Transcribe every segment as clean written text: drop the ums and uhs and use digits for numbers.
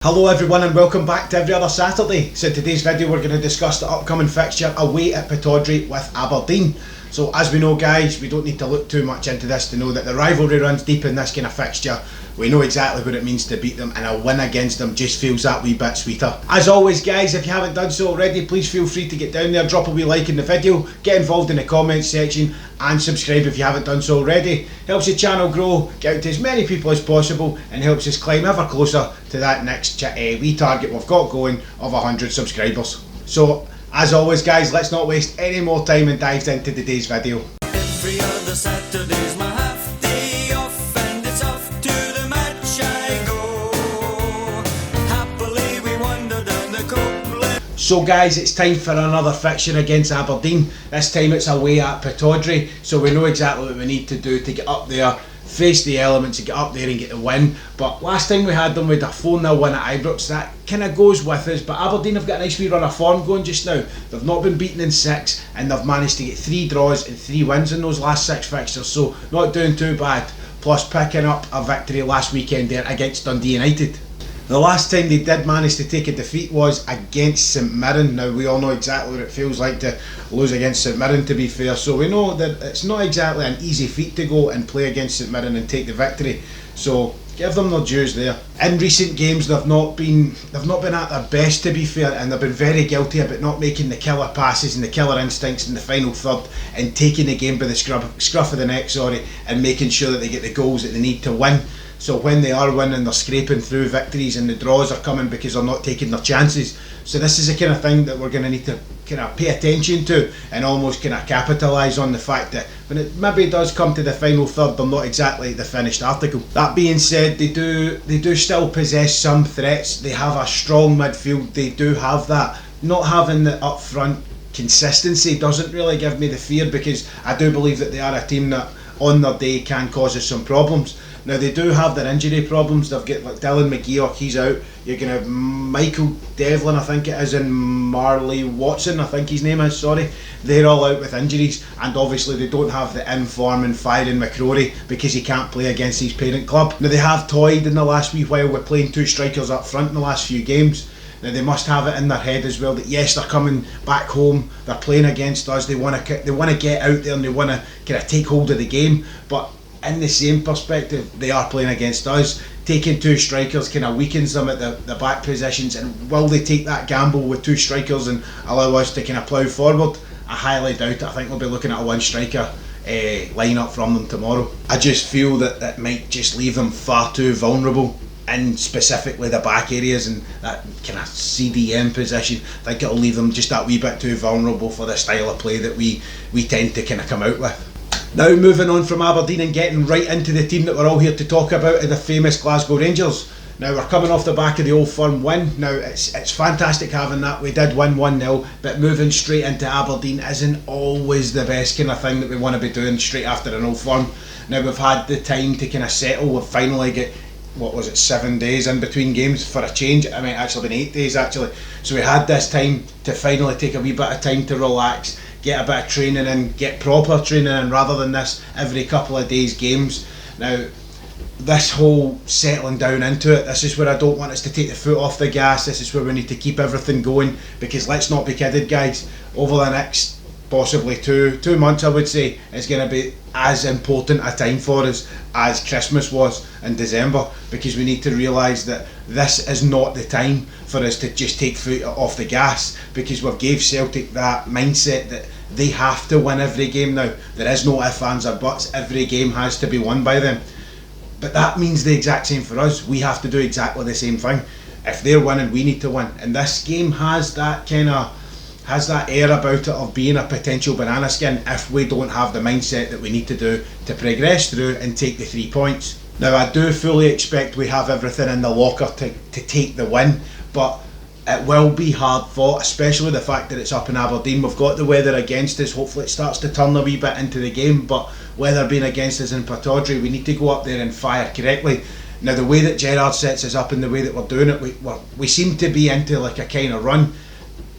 Hello everyone and welcome back to Every Other Saturday. So in today's video we're going to discuss the upcoming fixture away at PITTODRIE with Aberdeen. So as we know guys, we don't need to look too much into this to know that the rivalry runs deep in this kind of fixture. We know exactly what it means to beat them, and a win against them just feels that wee bit sweeter. As always guys, if you haven't done so already, please feel free to get down there, drop a wee like in the video, get involved in the comments section and subscribe if you haven't done so already. Helps the channel grow, get out to as many people as possible and helps us climb ever closer to that next wee target we've got going of 100 subscribers. So as always guys, let's not waste any more time and dive into today's video. Every other Saturday's my half day off, and it's off to the match I go. Happily we wander down the Copeland. So guys, it's time for another fixture against Aberdeen. This time it's away at PITTODRIE, so we know exactly what we need to do to get up there, face the elements and get up there and get the win. But last time we had them with a 4-0 win at Ibrox. That kind of goes with us, but Aberdeen have got a nice wee run of form going just now. They've not been beaten in 6 and they've managed to get 3 draws and 3 wins in those last 6 fixtures, so not doing too bad. Plus picking up a victory last weekend there against Dundee United. The last time they did manage to take a defeat was against St Mirren. Now we all know exactly what it feels like to lose against St Mirren, to be fair, so we know that it's not exactly an easy feat to go and play against St Mirren and take the victory, so give them their dues there. In recent games they've not been at their best, to be fair, and they've been very guilty about not making the killer passes and the killer instincts in the final third and taking the game by the scruff of the neck, and making sure that they get the goals that they need to win. So when they are winning, they're scraping through victories and the draws are coming because they're not taking their chances. So this is the kind of thing that we're going to need to kind of pay attention to and almost kind of capitalise on the fact that when it maybe does come to the final third, they're not exactly the finished article. That being said, they do still possess some threats. They have a strong midfield, they do have that. Not having the up front consistency doesn't really give me the fear, because I do believe that they are a team that on their day can cause us some problems. Now they do have their injury problems. They've got like Dylan McGeoch, he's out. You're going to have Michael Devlin, I think it is, and Marley Watson, I think his name is, sorry. They're all out with injuries, and obviously they don't have the in-form and firing McCrory because he can't play against his parent club. Now they have toyed in the last wee while with playing 2 strikers up front in the last few games. Now they must have it in their head as well that yes, they're coming back home, they're playing against us, they want to get out there and they want to kind of take hold of the game, but in the same perspective they are playing against us. Taking 2 strikers kind of weakens them at the back positions, and will they take that gamble with 2 strikers and allow us to kind of plough forward? I highly doubt it. I think we'll be looking at a 1 striker lineup from them tomorrow. I just feel that that might just leave them far too vulnerable in specifically the back areas and that kind of CDM position. I think it'll leave them just that wee bit too vulnerable for the style of play that we tend to kind of come out with. Now moving on from Aberdeen and getting right into the team that we're all here to talk about, the famous Glasgow Rangers. Now we're coming off the back of the Old Firm win. Now it's fantastic having that. We did win 1-0, but moving straight into Aberdeen isn't always the best kind of thing that we want to be doing straight after an Old Firm. Now we've had the time to kind of settle. We've finally got, what was it, 7 days in between games for a change. I mean, actually been 8 days actually. So we had this time to finally take a wee bit of time to relax, get a bit of training in, get proper training in, rather than this every couple of days games. Now this whole settling down into it, this is where I don't want us to take the foot off the gas. This is where we need to keep everything going, because let's not be kidded guys, over the next possibly two months I would say, is going to be as important a time for us as Christmas was in December, because we need to realise that this is not the time for us to just take foot off the gas, because we've gave Celtic that mindset that they have to win every game now. There is no ifs, ands or buts. Every game has to be won by them. But that means the exact same for us. We have to do exactly the same thing. If they're winning, we need to win, and this game has that air about it of being a potential banana skin if we don't have the mindset that we need to do to progress through and take the 3 points. Now I do fully expect we have everything in the locker to take the win, but it will be hard fought, especially the fact that it's up in Aberdeen. We've got the weather against us. Hopefully it starts to turn a wee bit into the game, but weather being against us in PITTODRIE, we need to go up there and fire correctly. Now the way that Gerrard sets us up and the way that we're doing it, we seem to be into like a kind of run.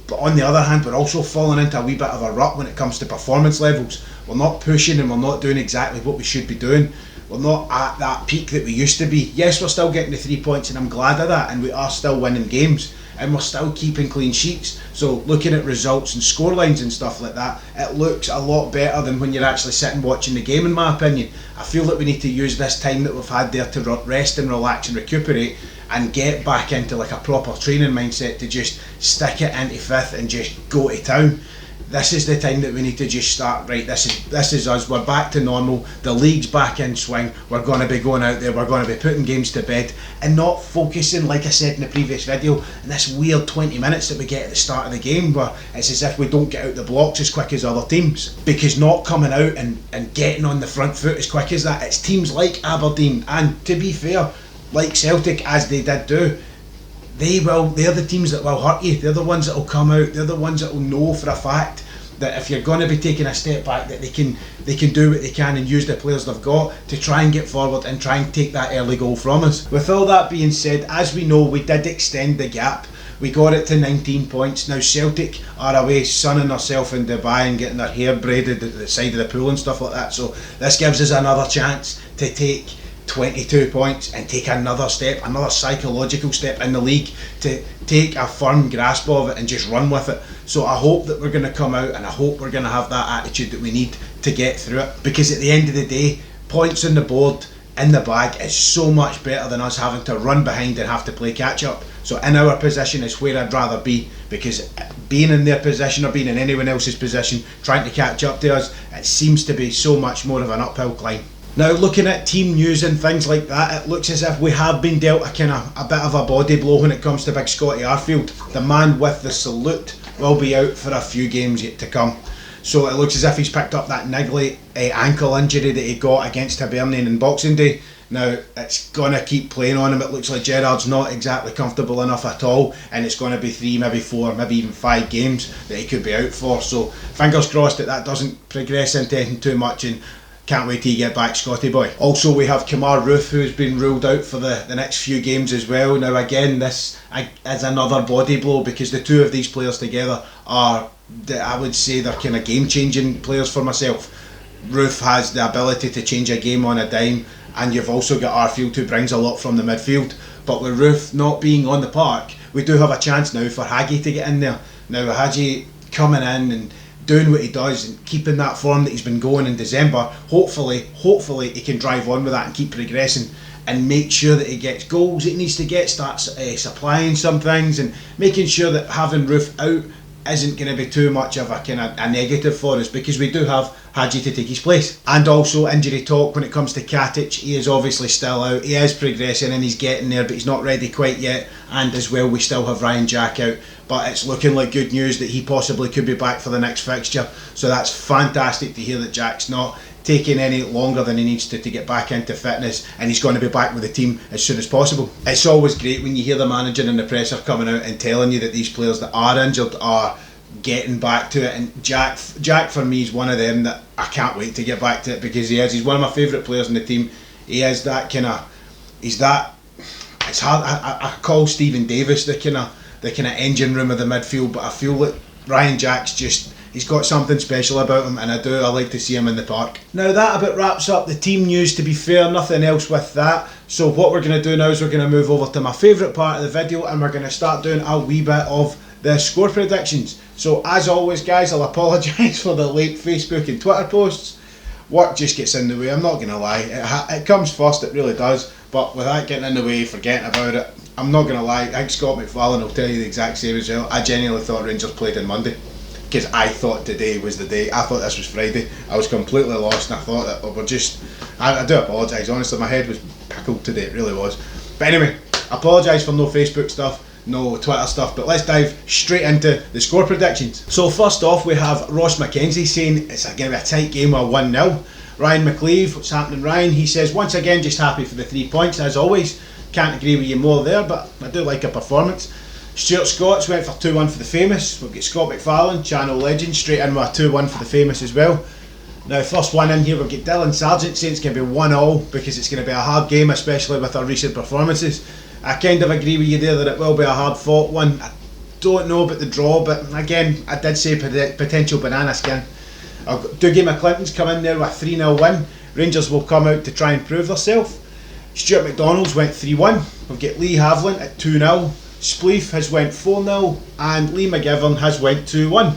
But on the other hand, we're also falling into a wee bit of a rut when it comes to performance levels. We're not pushing and we're not doing exactly what we should be doing. we're not at that peak that we used to be. Yes, we're still getting the 3 points, and I'm glad of that, and we are still winning games, and we're still keeping clean sheets. So looking at results and scorelines and stuff like that, it looks a lot better than when you're actually sitting watching the game, in my opinion. I feel that we need to use this time that we've had there to rest and relax and recuperate, and get back into like a proper training mindset to just stick it into fifth and just go to town. This is the time that we need to just start, right, this is us, we're back to normal, the league's back in swing, we're going to be going out there, we're going to be putting games to bed, and not focusing, like I said in the previous video, on this weird 20 minutes that we get at the start of the game, where it's as if we don't get out the blocks as quick as other teams. Because not coming out and getting on the front foot as quick as that, it's teams like Aberdeen, and to be fair, like Celtic, as they did do, they're the teams that will hurt you. They're the ones that will come out, they're the ones that will know for a fact that if you're going to be taking a step back, that they can do what they can and use the players they've got to try and get forward and try and take that early goal from us. With all that being said, as we know, we did extend the gap. We got it to 19 points. Now Celtic are away sunning themselves in Dubai and getting their hair braided at the side of the pool and stuff like that. So this gives us another chance to take 22 points and take another step, another psychological step in the league, to take a firm grasp of it and just run with it. So I hope that we're going to come out, and I hope we're going to have that attitude that we need to get through it, because at the end of the day, points on the board in the bag is so much better than us having to run behind and have to play catch up. So in our position is where I'd rather be, because being in their position or being in anyone else's position trying to catch up to us, it seems to be so much more of an uphill climb. Now, looking at team news and things like that, it looks as if we have been dealt a bit of a body blow when it comes to big Scotty Arfield. The man with the salute will be out for a few games yet to come. So it looks as if he's picked up that niggly ankle injury that he got against Aberdeen in Boxing Day. Now, it's going to keep playing on him. It looks like Gerrard's not exactly comfortable enough at all, and it's going to be 3, maybe 4, maybe even 5 games that he could be out for. So fingers crossed that doesn't progress into anything too much, and can't wait till you get back, Scotty boy. Also, we have Kemar Roofe, who's been ruled out for the next few games as well. Now again, this is another body blow, because the two of these players together are, I would say, they're kind of game-changing players for myself. Roofe has the ability to change a game on a dime, and you've also got Arfield, who brings a lot from the midfield. But with Roofe not being on the park, we do have a chance now for Hagi to get in there. Now, Hagi coming in and doing what he does and keeping that form that he's been going in December, hopefully he can drive on with that and keep progressing and make sure that he gets goals that he needs to get, starts supplying some things, and making sure that having Roofe out isn't going to be too much of a kind of a negative for us, because we do have Hagi to take his place. And also injury talk when it comes to Katic, he is obviously still out, he is progressing and he's getting there, but he's not ready quite yet. And as well, we still have Ryan Jack out, but it's looking like good news that he possibly could be back for the next fixture. So that's fantastic to hear that Jack's not taking any longer than he needs to get back into fitness, and he's going to be back with the team as soon as possible. It's always great when you hear the manager and the presser coming out and telling you that these players that are injured are getting back to it, and Jack for me is one of them that I can't wait to get back to it, because he's one of my favourite players in the team. He is that kind of, it's hard, I call Stephen Davis the kind of engine room of the midfield, but I feel that Ryan Jack's just, he's got something special about him, and I like to see him in the park. Now that about wraps up the team news, to be fair, nothing else with that. So what we're going to do now is we're going to move over to my favourite part of the video, and we're going to start doing a wee bit of the score predictions. So as always guys, I'll apologise for the late Facebook and Twitter posts. Work just gets in the way, I'm not going to lie, it comes first, it really does, but without getting in the way, forgetting about it, I'm not going to lie, I think Scott McFarlane will tell you the exact same as well. I genuinely thought Rangers played on Monday, because I thought today was the day. I thought this was Friday. I was completely lost, and I thought that we're just, I do apologise, honestly, my head was pickled today, it really was. But anyway, I apologise for no Facebook stuff, no Twitter stuff, but let's dive straight into the score predictions. So first off, we have Ross McKenzie saying it's going to be a tight game of 1-0. Ryan McLeave, what's happening Ryan? He says, once again, just happy for the 3 points, as always. Can't agree with you more there, but I do like a performance. Stuart Scotts went for 2-1 for the famous. We've got Scott McFarlane, channel legend, straight in with a 2-1 for the famous as well. Now first one in here, we've got Dylan Sargent saying it's going to be 1-0, because it's going to be a hard game, especially with our recent performances. I kind of agree with you there that it will be a hard fought one. I don't know about the draw, but again, I did say potential banana skin. Dougie McClinton's come in there with a 3-0 win. Rangers will come out to try and prove themselves. Stuart McDonald's went 3-1. We've got Lee Havlin at 2-0. Spleef has went 4-0 and Lee McGivern has went 2-1.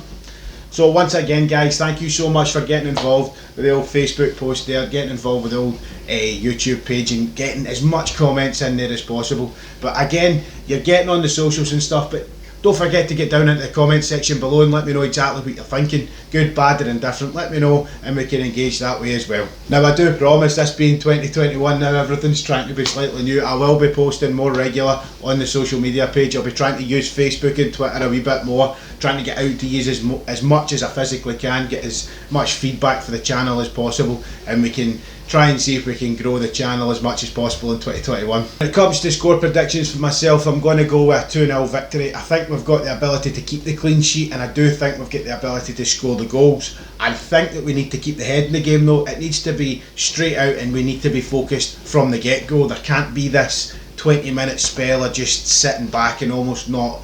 So once again guys, thank you so much for getting involved with the old Facebook post there, getting involved with the old YouTube page and getting as much comments in there as possible. But again, you're getting on the socials and stuff, but don't forget to get down into the comment section below and let me know exactly what you're thinking, good, bad or indifferent. Let me know and we can engage that way as well. Now I do promise, this being 2021 now, everything's trying to be slightly new. I will be posting more regular on the social media page. I'll be trying to use Facebook and Twitter a wee bit more, trying to get out to use as much as I physically can, get as much feedback for the channel as possible, and we can try and see if we can grow the channel as much as possible in 2021. When it comes to score predictions for myself, I'm going to go with a 2-0 victory. I think we've got the ability to keep the clean sheet, and I do think we've got the ability to score the goals. I think that we need to keep the head in the game though. It needs to be straight out and we need to be focused from the get-go. There can't be this 20-minute spell of just sitting back and almost not,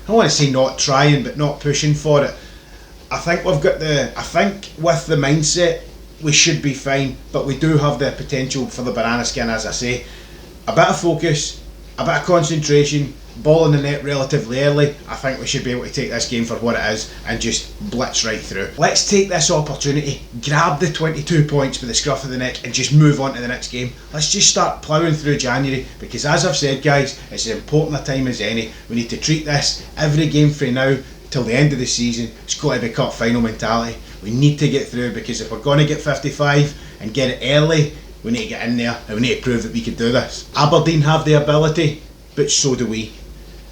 I don't want to say not trying, but not pushing for it. I think with the mindset we should be fine, but we do have the potential for the banana skin, as I say. A bit of focus, a bit of concentration, ball in the net relatively early. I think we should be able to take this game for what it is and just blitz right through. Let's take this opportunity, grab the 22 points with the scruff of the neck and just move on to the next game. Let's just start ploughing through January, because as I've said guys, it's as important a time as any. We need to treat this every game from now till the end of the season. It's got to be cup final mentality. We need to get through, because if we're going to get 55 and get it early, we need to get in there and we need to prove that we can do this. Aberdeen have the ability, but so do we.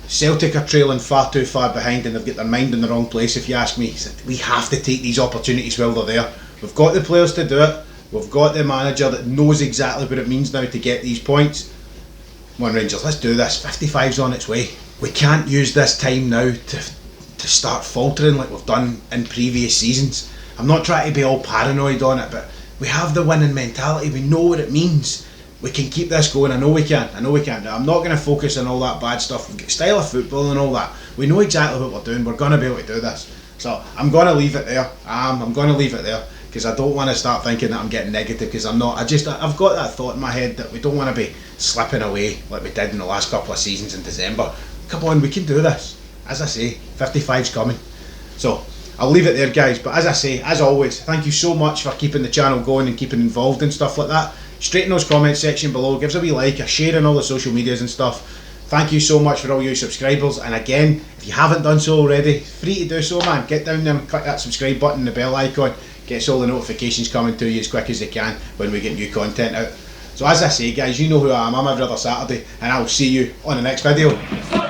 Celtic are trailing far too far behind and they've got their mind in the wrong place, if you ask me. We have to take these opportunities while they're there. We've got the players to do it. We've got the manager that knows exactly what it means now to get these points. Come on Rangers, let's do this. 55's on its way. We can't use this time now to start faltering like we've done in previous seasons. I'm not trying to be all paranoid on it, but we have the winning mentality. We know what it means. We can keep this going. I know we can. I'm not going to focus on all that bad stuff. We've got style of football and all that. We know exactly what we're doing. We're going to be able to do this. So I'm going to leave it there. I'm going to leave it there, because I don't want to start thinking that I'm getting negative, because I'm not. I've got that thought in my head that we don't want to be slipping away like we did in the last couple of seasons in December. Come on, we can do this. As I say, 55's coming. So I'll leave it there guys, but as I say, as always, thank you so much for keeping the channel going and keeping involved and stuff like that. Straight in those comment section below, give us a wee like, a share on all the social medias and stuff. Thank you so much for all you subscribers, and again, if you haven't done so already, free to do so man. Get down there and click that subscribe button, the bell icon, gets all the notifications coming to you as quick as they can when we get new content out. So as I say guys, you know who I am. I'm every other Saturday, and I'll see you on the next video.